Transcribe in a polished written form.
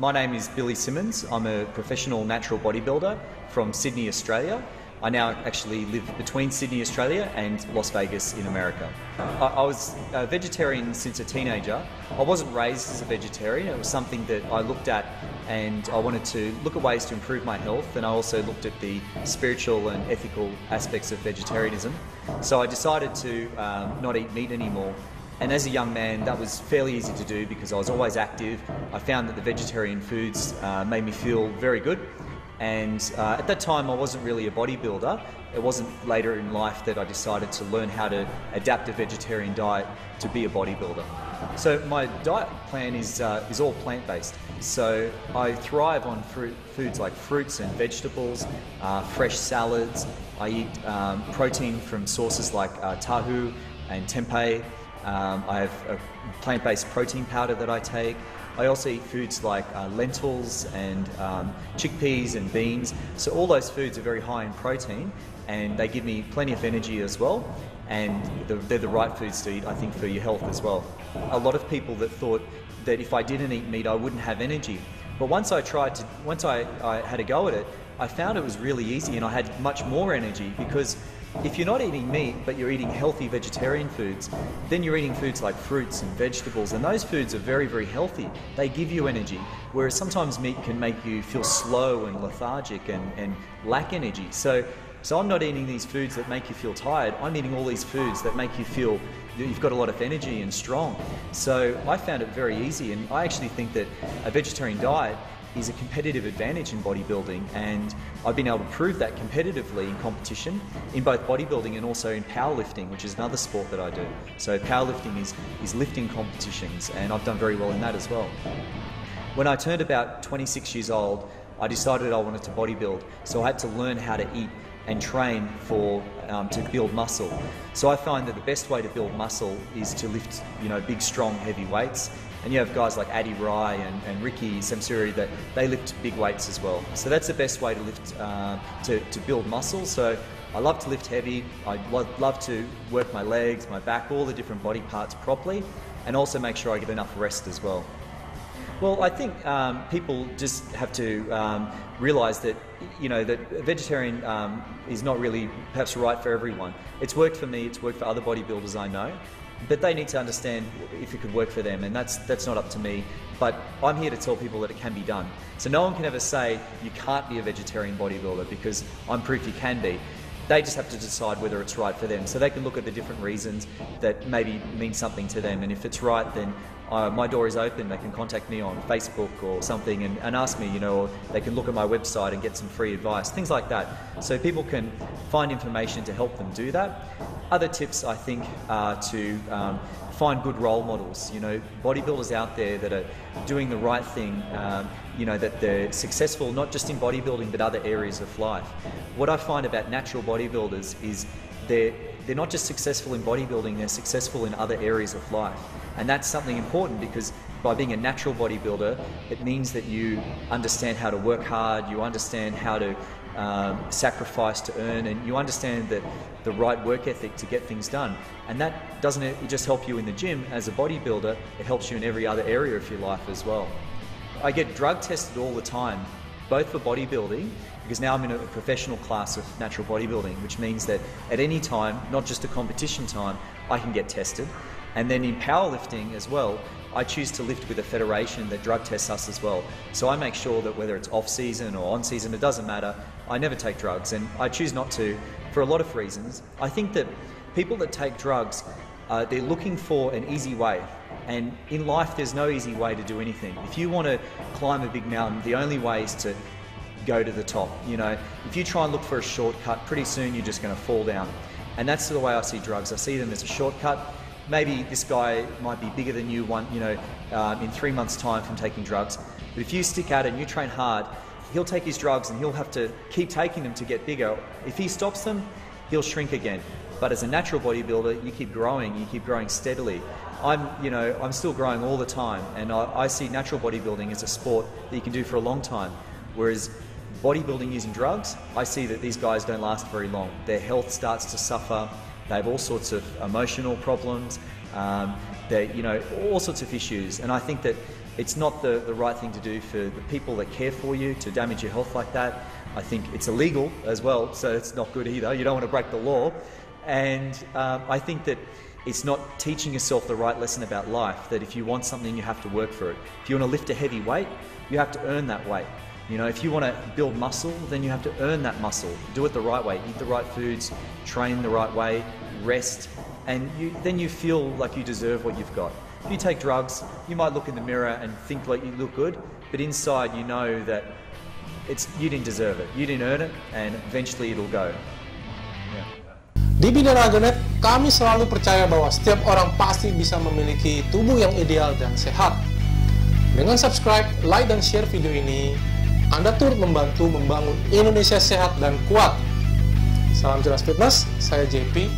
My name is Billy Simmonds. I'm a professional natural bodybuilder from Sydney, Australia. I now actually live between Sydney, Australia and Las Vegas in America. I was a vegetarian since a teenager. I wasn't raised as a vegetarian. It was something that I looked at and I wanted to look at ways to improve my health, and I also looked at the spiritual and ethical aspects of vegetarianism. So I decided to not eat meat anymore. And as a young man, that was fairly easy to do because I was always active. I found that the vegetarian foods made me feel very good. And at that time, I wasn't really a bodybuilder. It wasn't later in life that I decided to learn how to adapt a vegetarian diet to be a bodybuilder. So my diet plan is all plant-based. So I thrive on foods like fruits and vegetables, fresh salads. I eat protein from sources like tahu and tempeh. I have a plant-based protein powder that I take. I also eat foods like lentils and chickpeas and beans. So all those foods are very high in protein and they give me plenty of energy as well. And they're the right foods to eat, I think, for your health as well. A lot of people that thought that if I didn't eat meat, I wouldn't have energy. But once I had a go at it, I found it was really easy and I had much more energy, because if you're not eating meat but you're eating healthy vegetarian foods, then you're eating foods like fruits and vegetables, and those foods are very, very healthy. They give you energy, whereas sometimes meat can make you feel slow and lethargic and lack energy. So I'm not eating these foods that make you feel tired. I'm eating all these foods that make you feel you've got a lot of energy and strong. So I found it very easy, and I actually think that a vegetarian diet is a competitive advantage in bodybuilding, and I've been able to prove that competitively in competition in both bodybuilding and also in powerlifting, which is another sport that I do. So powerlifting is lifting competitions, and I've done very well in that as well. When I turned about 26 years old, I decided I wanted to bodybuild, so I had to learn how to eat and train to build muscle. So I find that the best way to build muscle is to lift, big, strong, heavy weights. And you have guys like Rai and Ricky Samsuri that they lift big weights as well. So that's the best way to lift, to build muscle. So I love to lift heavy. I love to work my legs, my back, all the different body parts properly, and also make sure I get enough rest as well. Well, I think people just have to realise that that vegetarian is not really perhaps right for everyone. It's worked for me. It's worked for other bodybuilders I know. But they need to understand if it could work for them, and that's not up to me. But I'm here to tell people that it can be done. So no one can ever say you can't be a vegetarian bodybuilder, because I'm proof you can be. They just have to decide whether it's right for them. So they can look at the different reasons that maybe mean something to them, and if it's right, then my door is open. They can contact me on Facebook or something and ask me, or they can look at my website and get some free advice, things like that. So people can find information to help them do that. Other tips, I think, are to find good role models. Bodybuilders out there that are doing the right thing, that they're successful not just in bodybuilding but other areas of life. What I find about natural bodybuilders is they're not just successful in bodybuilding, they're successful in other areas of life. And that's something important, because by being a natural bodybuilder, it means that you understand how to work hard, you understand how to sacrifice to earn, and you understand that the right work ethic to get things done. And that doesn't just help you in the gym as a bodybuilder, it helps you in every other area of your life as well. I get drug tested all the time, both for bodybuilding, because now I'm in a professional class of natural bodybuilding, which means that at any time, not just a competition time, I can get tested. And then in powerlifting as well, I choose to lift with a federation that drug tests us as well. So I make sure that whether it's off-season or on-season, it doesn't matter, I never take drugs, and I choose not to for a lot of reasons. I think that people that take drugs, they're looking for an easy way. And in life, there's no easy way to do anything. If you want to climb a big mountain, the only way is to go to the top. If you try and look for a shortcut, pretty soon you're just going to fall down. And that's the way I see drugs. I see them as a shortcut. Maybe this guy might be bigger than you in 3 months' time from taking drugs. But if you stick at it and you train hard, he'll take his drugs and he'll have to keep taking them to get bigger. If he stops them, he'll shrink again. But as a natural bodybuilder, you keep growing steadily. I'm still growing all the time, and I see natural bodybuilding as a sport that you can do for a long time. Whereas bodybuilding using drugs, I see that these guys don't last very long. Their health starts to suffer. They have all sorts of emotional problems. All sorts of issues. And I think that it's not the right thing to do for the people that care for you, to damage your health like that. I think it's illegal as well, so it's not good either. You don't want to break the law. And I think that it's not teaching yourself the right lesson about life, that if you want something, you have to work for it. If you want to lift a heavy weight, you have to earn that weight. You know, if you want to build muscle, then you have to earn that muscle. Do it the right way, eat the right foods, train the right way, rest, and then you feel like you deserve what you've got. If you take drugs, you might look in the mirror and think like you look good, but inside you know that you didn't deserve it, you didn't earn it, and eventually it'll go. Yeah. Di Binaraganet, kami selalu percaya bahwa setiap orang pasti bisa memiliki tubuh yang ideal dan sehat. Dengan subscribe, like, dan share video ini, Anda turut membantu membangun Indonesia sehat dan kuat. Salam jelas fitness, saya JP.